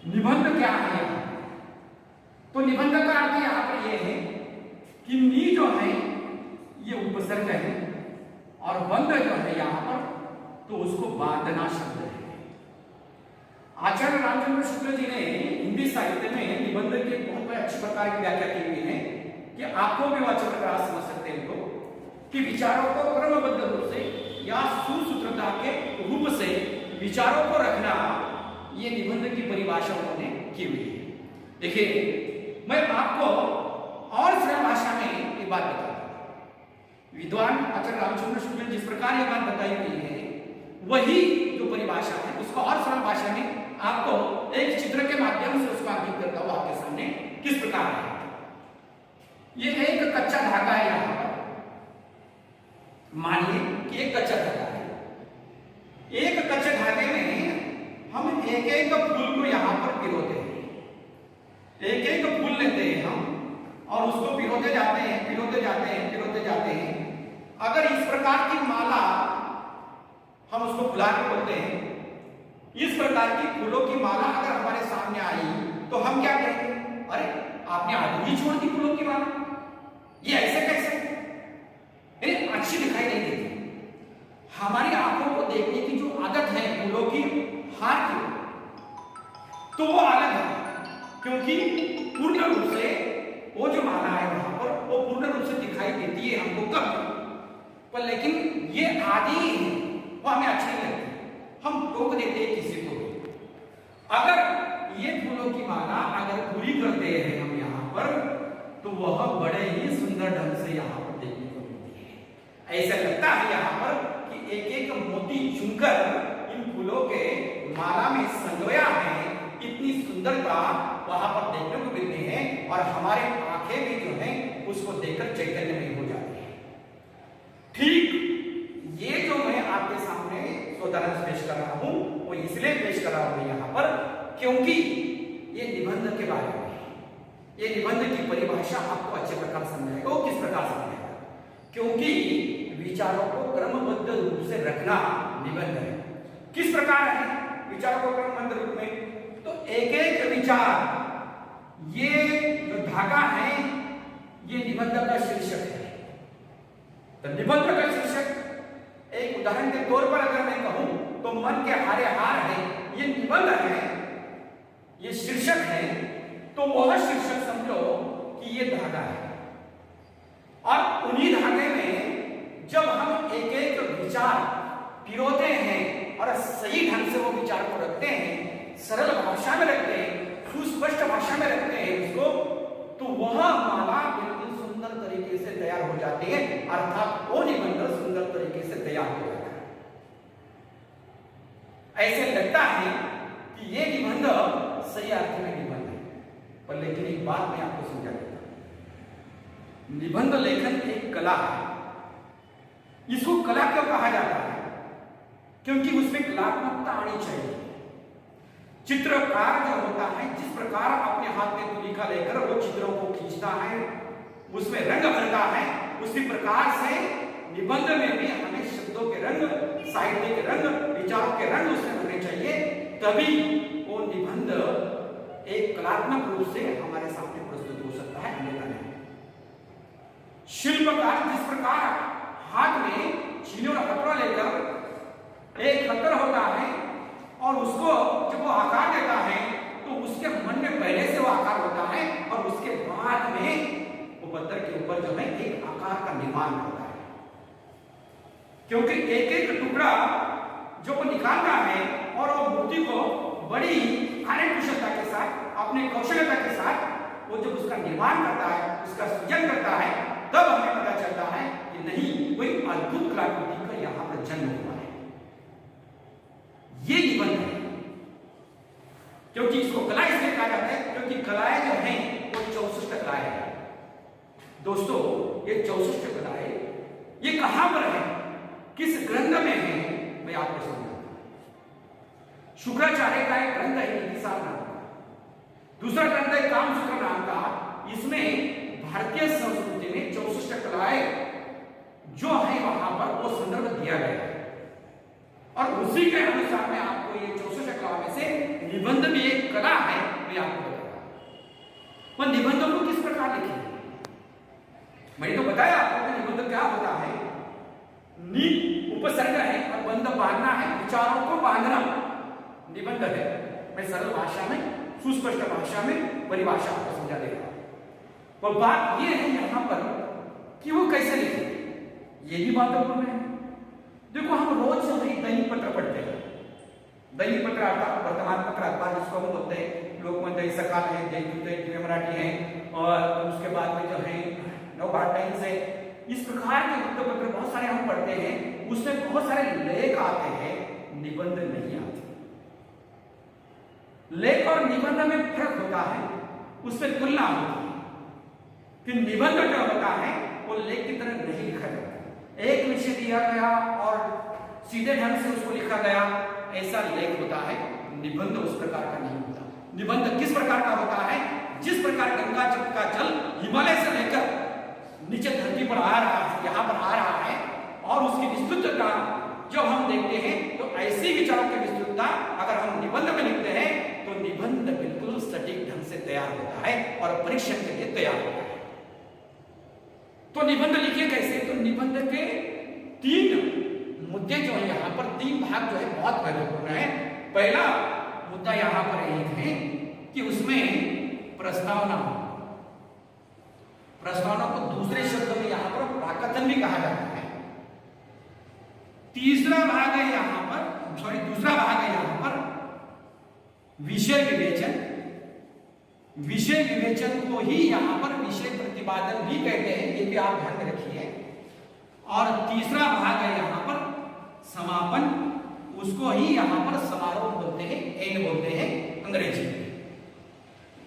निबंध क्या है यहाँ? तो निबंध का अर्थ यहाँ पर यह है कि नी जो है ये उपसर्ग है और बंध जो है यहाँ पर तो उसको बांधना शब्द है। आचार्य रामचंद्र शुक्ल जी ने हिंदी साहित्य में निबंध की बहुत अच्छी प्रकार की व्याख्या की हुई है कि आपको भी वो अच्छी प्रकार समझ सकते हैं लोग कि विचारों को क्रमबद्ध रूप से या सुसूत्रता के रूप से विचारों को रखना, ये निबंध की परिभाषा उन्होंने की हुई है। देखिए मैं आपको और सरल भाषा में एक बात बताता हूं। विद्वान आचार्य रामचंद्र शुक्ल ने जिस प्रकार ये बात बताई हुई है वही जो परिभाषा है उसको और सरल भाषा में आपको एक चित्र के माध्यम से उसको अंकित करता हूं आपके सामने किस प्रकार है। ये एक कच्चा धागा है, यहां पर मानिए कि एक कच्चा धागा है। एक कच्चे धागे में हम एक एक फूल को यहां पर पिरोते हैं, एक एक फूल लेते हैं हम और उसको पिरोते जाते हैं, पिरोते जाते हैं, पिरोते जाते हैं। अगर इस प्रकार की माला हम उसको फुला के बोलते हैं, इस प्रकार की फूलों की माला अगर हमारे सामने आई तो हम क्या कहेंगे? अरे आपने आधी छोड़ दी फूलों की माला, ये ऐसे कैसे? अच्छी दिखाई नहीं देती। हमारी आंखों को देखने की जो आदत है फूलों की हार की, तो वो अलग है, क्योंकि पूर्ण रूप से वो जो माला है वहां पर वो पूर्ण रूप से दिखाई देती है हमको कब पर, लेकिन ये आदि है वो हमें अच्छी नहीं लगती, हम टोक देते हैं किसी को भी। अगर ये फूलों की माला अगर पूरी करते हैं हम यहाँ पर तो वह बड़े ही सुंदर ढंग से यहाँ पर देखने को मिलती है। ऐसा लगता है यहाँ पर कि एक एक मोती चुनकर इन फूलों के माला में संजोया है, इतनी सुंदरता वहां पर देखने को मिलती है और हमारे आंखें भी जो है उसको देखकर चैतन्यमय हो जाती है। ठीक ये जो मैं आपके सामने स्वतंत्र पेश कर रहा हूं वो इसलिए पेश कर रहा हूं यहां पर क्योंकि ये निबंध के बारे में, ये निबंध की परिभाषा आपको अच्छे प्रकार समझाएगा। वो किस प्रकार समझाएगा? क्योंकि विचारों को क्रमबद्ध रूप से रखना निबंध है। किस प्रकार है विचारों को क्रमबद्ध रूप में? तो एक एक विचार, ये जो धागा है ये निबंध का शीर्षक है। तो निबंध का शीर्षक एक उदाहरण के तौर पर अगर मैं कहूं तो मन के हारे हार है, ये निबंध है, ये शीर्षक है। तो वह शीर्षक समझो कि ये धागा है और उन्हीं धागे में जब हम एक एक विचार पिरोते हैं और सही ढंग से वो विचार को रखते हैं, सरल भाषा में रखते हैं, सुस्पष्ट भाषा में रखते हैं उसको, तो वह माला बिल्कुल सुंदर तरीके से तैयार हो जाती है, अर्थात वो निबंध सुंदर तरीके से तैयार हो जाता है। ऐसे लगता है कि ये निबंध सही अर्थ में निबंध है, पर लेकिन एक बात मैं आपको समझा देता हूं। निबंध लेखन एक कला है। इसको कला क्यों कहा जाता है? क्योंकि उसमें कलात्मकता आनी चाहिए। चित्रकार जो होता है जिस प्रकार अपने हाथ में तुलिका लेकर वो चित्रों को खींचता है, उसमें रंग भरता है, उसी प्रकार से निबंध में भी हमें शब्दों के रंग, साहित्य के रंग, विचारों के रंग उसमें होने चाहिए, तभी वो निबंध एक कलात्मक रूप से हमारे सामने प्रस्तुत हो सकता है, अन्यथा नहीं। शिल्पकार जिस प्रकार हाथ में छीने और हथौड़ा लेकर एक पत्थर होता है और उसको जब वो आकार देता है तो उसके मन में पहले से वो आकार होता है और उसके बाद में वो पत्थर के ऊपर जो है एक आकार का निर्माण होता है, क्योंकि एक एक टुकड़ा जो वो निकालता है और वो मूर्ति को बड़ी कार्यकुशलता के साथ, अपने कौशलता के साथ वो जब उसका निर्माण करता है, उसका सृजन करता है, तब हमें पता चलता है कि नहीं, कोई अद्भुत कलाकृति का यहाँ पर जन्म हुआ है। ये निबंध है। क्योंकि इसको कला इसलिए कहा जाता है क्योंकि कलाएं जो हैं वो 64 कलाएं हैं। दोस्तों ये 64 कलाएं ये कहां पर है, किस ग्रंथ में है, मैं आपको समझाता हूं। शुक्राचार्य का एक ग्रंथ है नीतिसार नाम का, दूसरा ग्रंथ है कामसूत्र नाम का। इसमें भारतीय संस्कृति में 64 कलाएं जो है वहां पर वो संदर्भ दिया गया है और उसी के अनुसार में आपको ये 64 कलाओं में से निबंध भी एक एक कला है मैं आपको बताऊंगा। वह निबंधों को किस प्रकार लिखे, मैंने तो बताया आपको कि निबंध क्या होता है, उपसर्ग है और बंध बांधना है, विचारों को बांधना निबंध है। मैं सरल भाषा में, सुस्पष्ट भाषा में परिभाषा आपको समझा देगा। तो बात यह है यहां पर कि वो कैसे लिखे, ये भी महत्वपूर्ण है। देखो हम रोज दैनिक पत्र पढ़ते हैं, दैनिक पत्र अर्थात वर्तमान पत्र अखबार जिसको हम बोलते हैं, लोकमत, सकाल है, देशदूत है, दिव्य मराठी है, और उसके बाद में जो है नवभारत टाइम्स है। इस प्रकार के वृत्तपत्र बहुत सारे हम पढ़ते हैं, उसमें बहुत सारे लेख आते हैं, निबंध नहीं आते। लेख और निबंध में फर्क होता है, उसमें तुलना होती है कि निबंध जो होता है वो लेख की तरह नहीं लिखा जाता। एक विषय दिया गया और सीधे ढंग से उसको लिखा गया, ऐसा लेख होता है। निबंध उस प्रकार का नहीं होता। निबंध किस प्रकार का होता है, जिस प्रकार गंगा का जल हिमालय से लेकर नीचे धरती पर आ रहा है, यहाँ पर आ रहा है, और उसकी विस्तृतता जब हम देखते हैं तो ऐसी विचारों की विस्तृतता अगर हम निबंध में लिखते हैं तो निबंध बिल्कुल सटीक ढंग से तैयार होता है और परीक्षण के लिए तैयार होता है। तो निबंध लिखिए कैसे, तो निबंध के 3 मुद्दे जो है यहाँ पर, 3 भाग जो है बहुत महत्वपूर्ण है। पहला मुद्दा यहाँ पर एक है कि उसमें प्रस्तावना, प्रस्तावना को दूसरे शब्द में यहाँ पर प्राकथन भी कहा जाता है। तीसरा भाग है यहाँ पर, दूसरा भाग है यहाँ पर विषय विवेचन। विषय विवेचन को ही यहाँ पर विषय प्रतिपादन भी कहते हैं, ये भी आप ध्यान में रखिए। और तीसरा भाग है यहाँ पर समापन, उसको ही यहाँ पर समारोह बोलते हैं, एंड बोलते हैं अंग्रेजी में।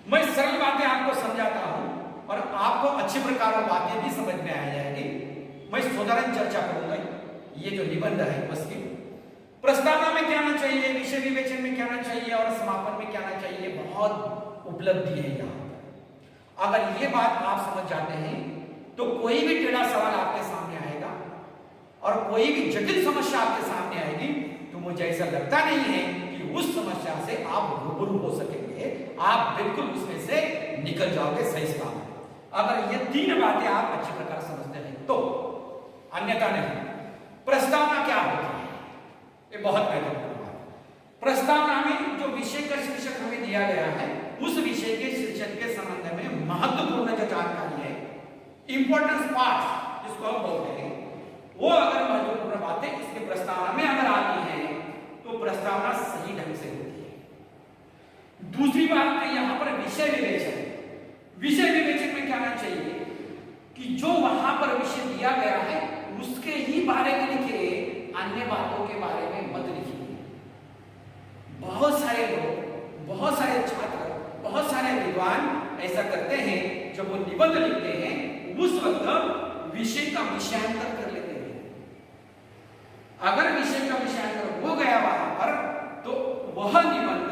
मैं सरल बातें आपको समझाता हूं और आपको अच्छे प्रकार की बातें भी समझ में आ जाएगी। मैं साधारण चर्चा करूंगा, ये जो निबंध है उसकी प्रस्तावना में क्या आना चाहिए, विषय विवेचन में क्या आना चाहिए और समापन में क्या आना चाहिए, बहुत उपलब्धि है यहाँ पर। अगर ये बात आप समझ जाते हैं तो कोई भी टेढ़ा सवाल आपके सामने आएगा और कोई भी जटिल समस्या आपके सामने आएगी तो मुझे ऐसा लगता नहीं है कि उस समस्या से आप रूबरू हो सकेंगे, आप बिल्कुल उसमें से निकल जाओगे सही सलामत। अगर ये 3 बातें आप अच्छी प्रकार समझते हैं तो, अन्यथा नहीं। प्रस्तावना क्या होती है, ये बहुत महत्वपूर्ण बात है। प्रस्तावना में जो विषय का शीर्षक हमें दिया गया है, उस विषय के शीर्षक के संबंध में महत्वपूर्ण जो जानकारी है, इंपॉर्टेंस पार्ट जिसको हम बोलते हैं, वो अगर महत्वपूर्ण बातें इसके प्रस्तावना में अगर आती है तो प्रस्तावना सही ढंग से होती है। दूसरी बात है यहाँ पर विषय विवेचन। विषय विवेचन में क्या आना चाहिए कि जो वहां पर विषय दिया गया है उसके ही बारे में लिखिए, अन्य बातों के बारे में मत लिखिए। बहुत सारे लोग, बहुत सारे छात्र, बहुत सारे विद्वान ऐसा करते हैं, जब वो निबंध लिखते हैं उस वक्त विषय का विषयांतर कर लेते हैं। अगर विषय का विषयांतर हो गया वहां पर तो वह निबंध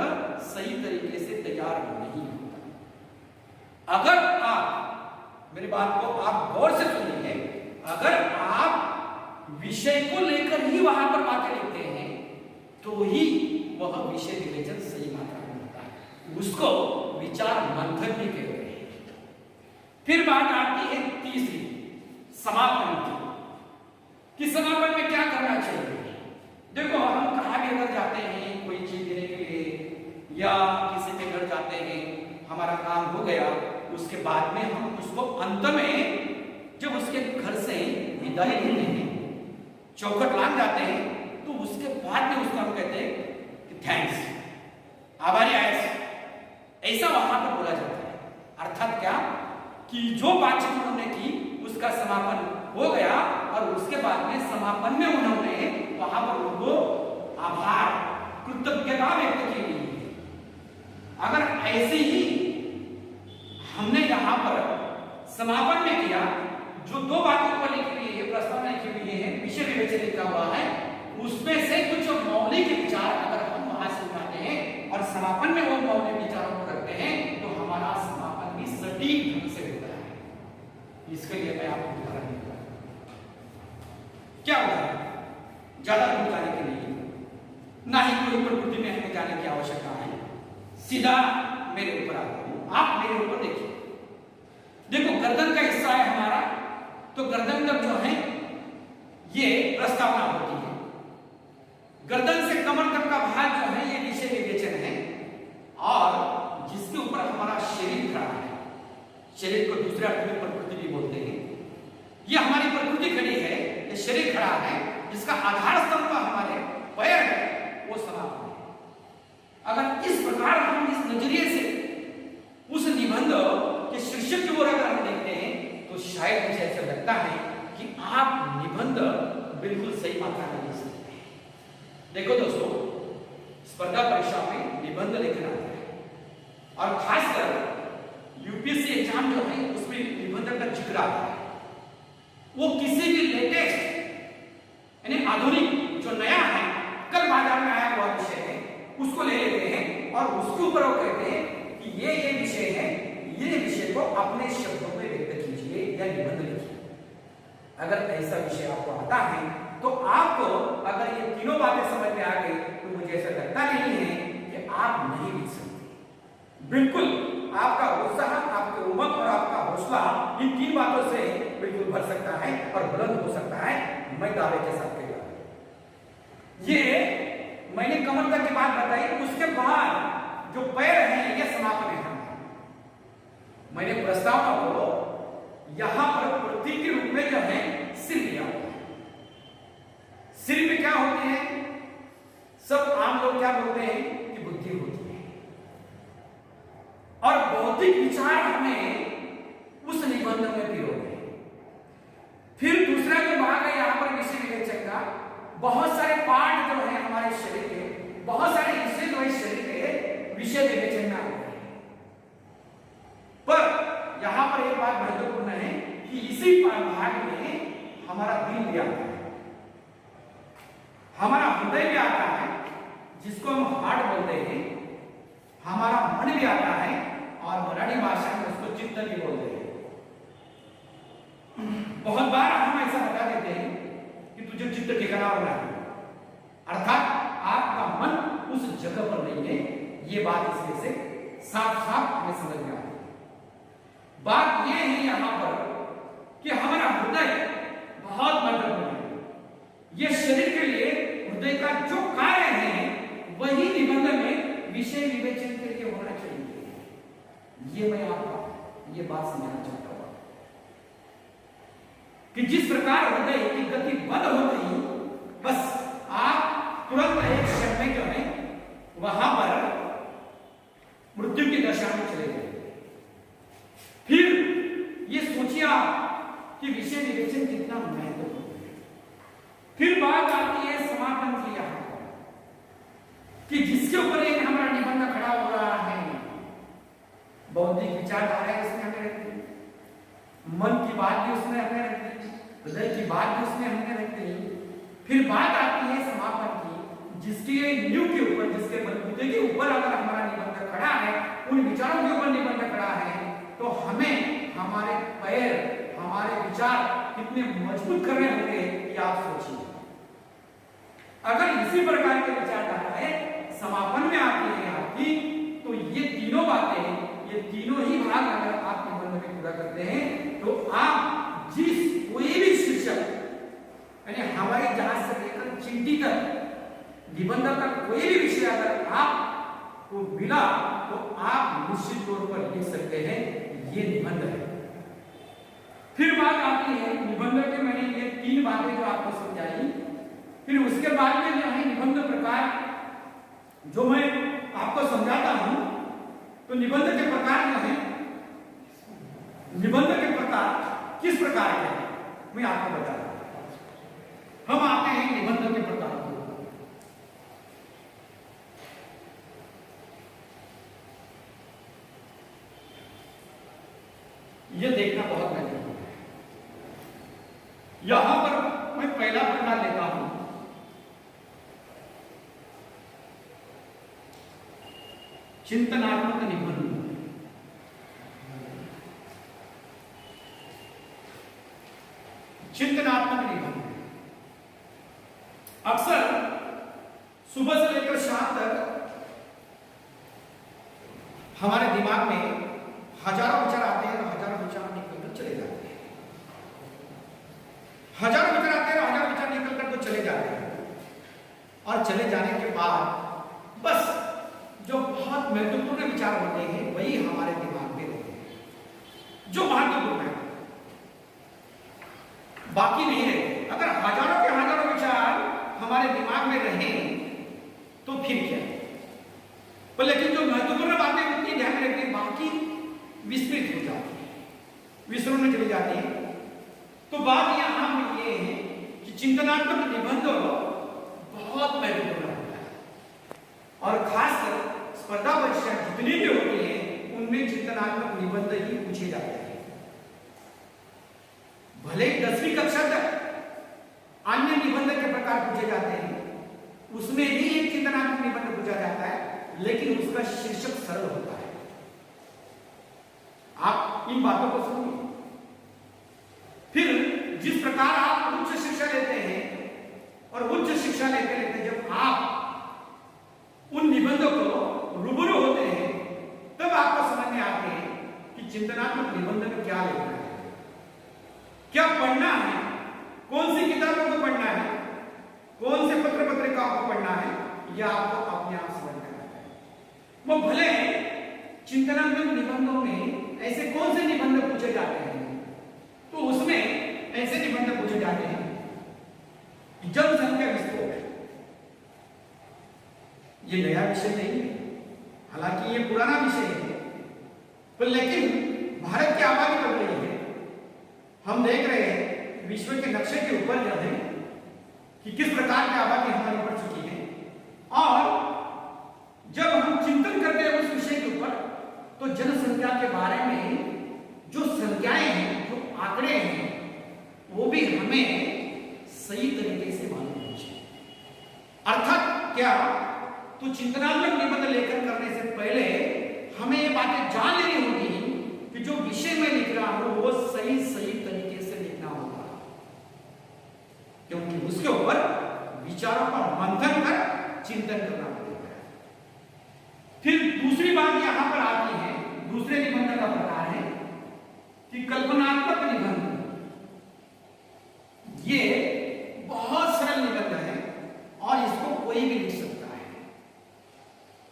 सही तरीके से तैयार नहीं होता। अगर आप मेरी बात को आप गौर से सुनिए, अगर आप विषय को लेकर ही वहां पर बातें लिखते हैं तो ही वह विषय विवेचन सही मात्रा में होता है, उसको विचार मंथन भी कहते हैं। फिर बात आती है तीसरी, समापन की, कि समापन में क्या करना चाहिए। देखो हम कहाँ भी अगर जाते हैं कोई चीज देने के लिए या किसी के घर जाते हैं, हमारा काम हो गया, उसके बाद में हम उसको अंत में जब उसके घर से विदाई लेते हैं, चौखट लांग जाते हैं, तो उसके बाद में उसको हम कहते हैं कि थैंक्स, आभारी आयस, ऐसा वहां पर बोला जाता है। अर्थात क्या कि जो बातचीत उन्होंने की उसका समापन हो गया और उसके बाद में समापन में उन्होंने वहां पर उनको आभार, कृतज्ञता व्यक्त की। अगर ऐसे ही हमने यहाँ पर समापन में किया, जो 2 बातों को लिखी हुई है, प्रस्ताव लिखी हुई है, विषय विवेचन लिखा हुआ है, उसमें से कुछ मौलिक विचार अगर हम वहां से उठाते हैं और समापन में वो मौलिक विचारों को रखते हैं तो हमारा समापन भी सटीक ढंग से होता है। इसके लिए मैं आपको उदाहरण दूंगा। क्या उदाहरण, ज्यादा दूर जाने के लिए ना ही कोई प्रकृति में हमें जाने की आवश्यकता है, सीधा मेरे ऊपर आता हूं, आप मेरे ऊपर देखिए। देखो गर्दन का हिस्सा है हमारा, तो गर्दन तक जो है ये प्रस्तावना होती है। गर्दन से कमर तक का भाग जो है ये विषय विवेचन है, और जिसके ऊपर हमारा शरीर खड़ा है, शरीर को दूसरे अर्थ में प्रकृति भी बोलते हैं, ये हमारी प्रकृति खड़ी है, ये शरीर खड़ा है, जिसका आधार स्तंभ हमारे पैर है, वो समाप्त है। अगर इस प्रकार हम इस नजरिए से उस निबंध के शीर्षक की ओर अगर हम देखते हैं, तो शायद मुझे ऐसा लगता है कि आप निबंध बिल्कुल सही मात्रा में लिख सकते हैं। देखो दोस्तों, स्पर्धा परीक्षा में निबंध लिखना है, और खासकर यूपीएससी एग्जाम जो है उसमें निबंध का जिक्र आता है। वो किसी भी लेटेस्ट यानी आधुनिक जो नया है, कल बाजार में आया हुआ विषय है, उसको ले लेते हैं और उसके ऊपर वो कहते हैं कि ये विषय है, ये विषय को अपने शब्दों में व्यक्त कीजिए या निबंध लिखिए। अगर ऐसा विषय आपको आता है तो आपको अगर ये तीनों बातें समझ में आ गई, तो मुझे ऐसा लगता नहीं है कि आप नहीं लिख सकते। बिल्कुल आपका उत्साह, आपके उमंग और आपका हौसला इन तीन बातों से बिल्कुल भर सकता है और बुलंद हो सकता है। मैं दावे के साथ कहता हूं। ये मैंने कमर तक की बात बताई, उसके बाद जो पैर हैं ये समापन है। मैंने प्रस्तावना को यहां पर प्रतीक के रूप में जो है सिर लिया हुआ है। सिर में क्या होती है, सब आम लोग क्या बोलते हैं कि बुद्धि होती है, और बौद्धिक विचार हमें उस निबंध में पिरोते हैं। फिर दूसरा जो भाग है यहां पर विषय विवेचन का, बहुत सारे पार्ट जो है हमारे शरीर के, बहुत सारे हिस्से जो है शरीर के विषय विवेचन में आते हैं। पर यहां पर एक बात महत्वपूर्ण है कि इसी भाग में हमारा दिल भी आता है, हमारा हृदय भी आता है, जिसको हम हार्ट बोलते हैं, हमारा मन भी आता है, और मराठी भाषा में उसको चित्त भी बोलते हैं। बहुत बार हम ऐसा बता देते हैं कि तुझे चित्त ठिकाना होना है, अर्थात आपका मन उस जगह पर नहीं है। ये बात इसमें से साफ साफ हमें समझ में आती है। बात यह है यहां पर कि हमारा हृदय बहुत महत्वपूर्ण है। यह शरीर के लिए हृदय का जो कार्य है वही निबंध में विषय विवेचन के लिए होना चाहिए। ये मैं आपको ये बात समझाना चाहता हूं कि जिस प्रकार हृदय की गति बंद हो गई, बस आप तुरंत एक क्षण में जो है वहां पर मृत्यु की दशा में चले गए। फिर ये सोचिए आप कि विषय विवेचन कितना महत्वपूर्ण है। फिर बात आती है समापन की, यहां कि जिसके ऊपर एक हमारा निबंध खड़ा हो रहा है, बौद्धिक विचारधारा इसमें हमें रख दी, मन की बात भी उसने हमें रख दी, हृदय की बात भी उसने हमें रख दी। फिर बात आती है समापन की, जिसके नींव के ऊपर, जिसके बलबूते के ऊपर अगर हमारा निबंध खड़ा है, उन विचारों के ऊपर निबंध खड़ा है, तो हमें हमारे पैर, हमारे विचार कितने मजबूत करने होंगे ये आप सोचिए। अगर इसी प्रकार के विचारधाराएं समापन में आती है आपकी, तो ये तीनों बातें, ये तीनों ही भाग अगर आप निबंध में पूरा करते हैं, तो आप जिस कोई भी शीर्षक यानी हवाई जहाज से लेकर चींटी तक निबंध का कोई भी विषय अगर आपको मिला, तो आप निश्चित तौर पर लिख सकते हैं ये निबंध है। फिर बात आती है निबंध के, मैंने ये तीन बातें जो आपको समझाई। फिर उसके बाद में जो है निबंध प्रकार जो मैं आपको समझाता हूं, तो निबंध के प्रकार जो है, निबंध के प्रकार किस प्रकार के मैं आपको बता रहा हूं। हम आते हैं निबंध के प्रकार को। यह देखना बहुत महत्वपूर्ण है। यहां पर मैं पहला प्रकार लेता हूं, चिंतनात्मक निबंध। चिंतनात्मक निबंध अक्सर सुबह से लेकर शाम तक हमारे दिमाग में हजारों विचार आते हैं और हजारों विचार निकलकर चले जाते हैं। हजारों विचार आते हैं और हजारों विचार निकलकर तो चले जाते हैं, और चले जाने के बाद बस जो बहुत महत्वपूर्ण विचार होते हैं वही हमारे दिमाग में रहते हैं, जो महत्वपूर्ण है, बाकी नहीं रहते। अगर हजारों के हजारों विचार हमारे दिमाग में रहें तो फिर क्या, पर लेकिन जो महत्वपूर्ण बातें उतनी ध्यान में रखते हैं, बाकी विस्मृत हो जाती है, विस्मरण में चली जाती है। तो बात यहां पर यह है कि चिंतनात्मक निबंध बहुत महत्वपूर्ण होता है, और खासकर स्पर्धा परीक्षा जितनी भी होती है उनमें चिंतनात्मक निबंध ही पूछे जाते हैं। भले 10वीं कक्षा तक अन्य निबंध के प्रकार पूछे जाते हैं, उसमें भी एक चिंतनात्मक निबंध पूछा जाता है, लेकिन उसका शीर्षक सरल होता है। आप इन बातों को सुनिए। फिर जिस प्रकार आप उच्च शिक्षा लेते हैं, और उच्च शिक्षा लेते लेते जब आप उन निबंधों को रूबरू होते हैं, तब आपको समझ में आते हैं कि चिंतनात्मक निबंध में क्या लिखना है, क्या पढ़ना है, कौन सी किताबों को पढ़ना है, कौन से पत्र पत्रिकाओं को पढ़ना है, यह आपको अपने आप समझ में आता है। वो भले चिंतनात्मक निबंधों में ऐसे कौन से निबंध पूछे जाते हैं, तो उसमें ऐसे निबंध पूछे जाते हैं जनसंख्या विस्फोट। ये नया विषय नहीं है, हालांकि ये पुराना विषय है, पर लेकिन भारत की आबादी बढ़ रही है। हम देख रहे हैं विश्व के नक्शे के ऊपर जो है कि किस प्रकार की आबादी हमारी बढ़ चुकी है, और जब हम चिंतन करते हैं उस विषय के ऊपर, तो जनसंख्या के बारे में जो संख्याएं हैं, जो आंकड़े हैं, वो भी हमें सही तरीके से मालूम होनी चाहिए। अर्थात क्या, तो चिंतनात्मक निबंध लेखन करने से पहले हमें ये बातें जान लेनी होगी कि जो विषय में लिख रहा हूं वो सही तरीके से लिखना होगा, क्योंकि उसके ऊपर विचारों का मंथन कर चिंतन करना पड़ेगा। फिर दूसरी बात यहां पर आती है, दूसरे निबंध का प्रकार है कि कल्पनात्मक निबंध। ये बहुत सरल निबंध है और इसको कोई भी लिख सकता है।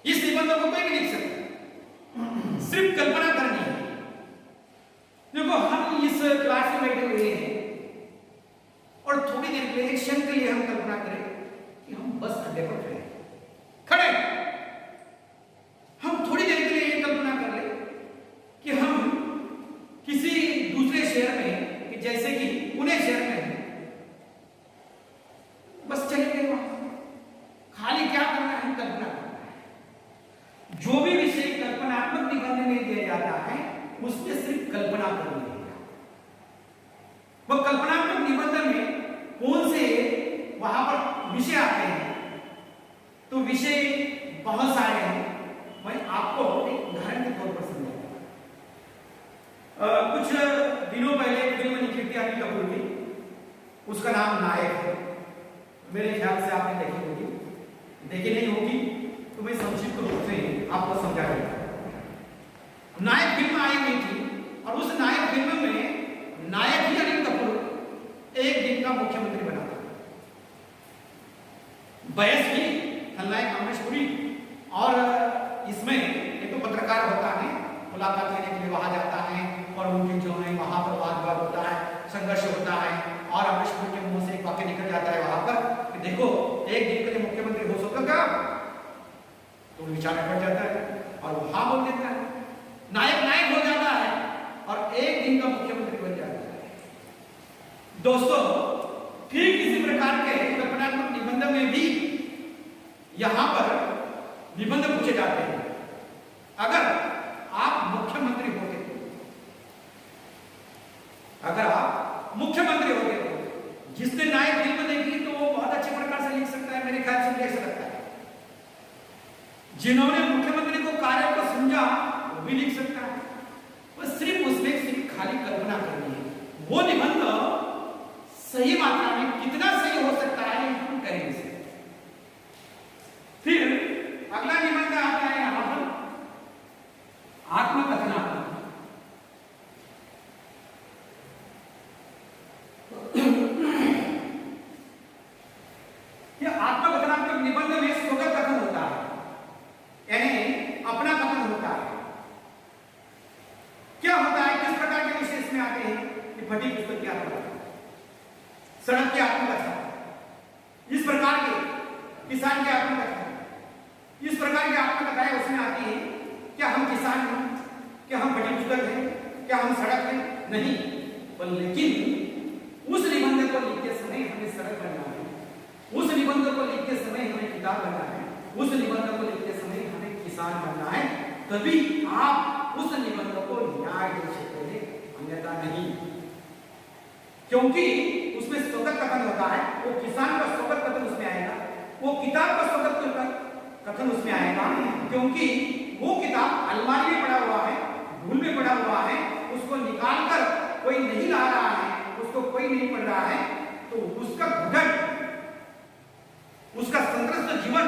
इस निबंध को कोई भी लिख सकता है, सिर्फ कल्पना करनी है। देखो, हम इस क्लास में बैठे हुए हैं और थोड़ी देर के लिए, एक क्षण के लिए हम कल्पना करें कि हम बस अड्डे पर खड़े, हम थोड़ी देर के लिए ये कल्पना कर ले कि हम किसी दूसरे शहर में, कि जैसे कि पुणे शहर में है, बस चले गए वहां। खाली क्या करना है, कल्पना करना है। जो भी विषय कल्पनात्मक निबंध में दिया जाता है उसमें सिर्फ कल्पना करनी है। वह कल्पनात्मक निबंध में कौन से वहां पर विषय आते हैं, तो विषय बहुत सारे हैं। मैं आपको एक उदाहरण के तौर पर समझाऊंगा। कुछ दिनों पहले एक फिल्म निकली थी अनिल कपूर की, उसका नाम नायक है। मेरे ख्याल से आपने देखी होगी, देखी नहीं होगी तो मैं संक्षिप्त रूप से आपको समझा दूंगा। नायक फिल्म आई हुई थी, और उस नायक फिल्म में नायक ही अनिल कपूर एक दिन का मुख्यमंत्री बना था। बहस भी खलनायक अमरीश पुरी, और इसमें एक तो पत्रकार होता है, मुलाकात लेने के लिए वहां जाता है, और उनके जो है वहां पर वाद विवाद होता है, संघर्ष होता है, और अमरीश पुरी के मुंह से एक वाक्य निकल जाता है वहां पर कि देखो, एक दिन के लिए मुख्यमंत्री हो सकता क्या, तो विचार में पड़ जाता है और वहां बोल देता है। नायक नायक हो जाता है और एक दिन का मुख्यमंत्री बन जाता है। दोस्तों, ठीक इसी प्रकार के कल्पनात्मक निबंध में भी यहां पर निबंध पूछे जाते हैं। अगर आप मुख्यमंत्री होते, अगर आप मुख्यमंत्री होते, जिसने नायक फिल्म देखी तो वो बहुत अच्छे प्रकार से लिख सकता है, मेरे ख्याल से लिख सकता है। जिन्होंने मुख्यमंत्री को कार्य को समझा वो भी लिख सकता है। बस सिर्फ उसमें सिर्फ खाली कल्पना करनी है। वो निबंध सही मात्रा में कितना सही हो सकता है हम करेंगे से। फिर अगला निबंध आता है यहां पर वहां सड़क है नहीं, पर लेकिन उस निबंध को लिखते समय हमें सड़क बनना है, उस निबंध को लिखते समय हमें किताब बनना है, उस निबंध को लिखते समय हमें किसान बनना है, तभी आप उस निबंध को न्याय दे सकते हैं, अन्यथा नहीं। क्योंकि उसमें स्वगत कथन होता है, वो किसान का स्वगत कथन उसमें आएगा, वो किताब का स्वगत कथन उसमें आएगा, क्योंकि वो किताब अलमारी में पड़ा हुआ है, धूल में पड़ा हुआ है, उसको निकाल कर कोई नहीं ला रहा है, उसको कोई नहीं पढ़ रहा है, तो उसका घुटन, उसका संतृष्ट जीवन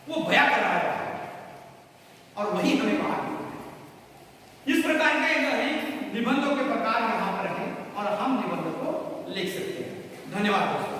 वो बयां कर रहा है और वही हमें बाहर मिलता है। इस प्रकार के जो है निबंधों के प्रकार यहां पर है और हम निबंध को लिख सकते हैं। धन्यवाद दोस्तों।